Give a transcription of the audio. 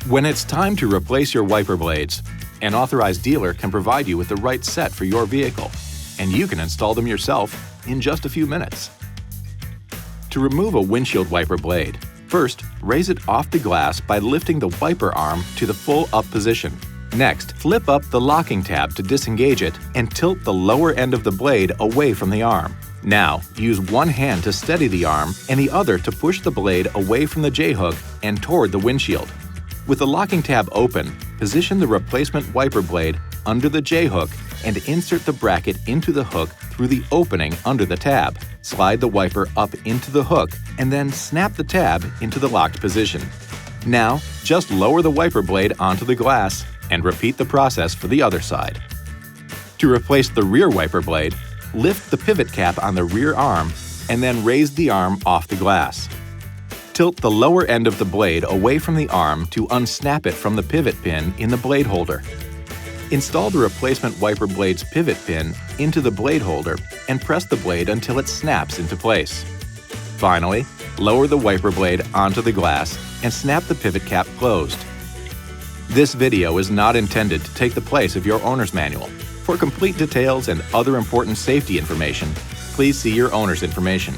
When it's time to replace your wiper blades, an authorized dealer can provide you with the right set for your vehicle, and you can install them yourself in just a few minutes. To remove a windshield wiper blade, first, raise it off the glass by lifting the wiper arm to the full up position. Next, flip up the locking tab to disengage it and tilt the lower end of the blade away from the arm. Now, use one hand to steady the arm and the other to push the blade away from the J-hook and toward the windshield. With the locking tab open, position the replacement wiper blade under the J-hook and insert the bracket into the hook through the opening under the tab. Slide the wiper up into the hook and then snap the tab into the locked position. Now, just lower the wiper blade onto the glass and repeat the process for the other side. To replace the rear wiper blade, lift the pivot cap on the rear arm and then raise the arm off the glass. Tilt the lower end of the blade away from the arm to unsnap it from the pivot pin in the blade holder. Install the replacement wiper blade's pivot pin into the blade holder and press the blade until it snaps into place. Finally, lower the wiper blade onto the glass and snap the pivot cap closed. This video is not intended to take the place of your owner's manual. For complete details and other important safety information, please see your owner's information.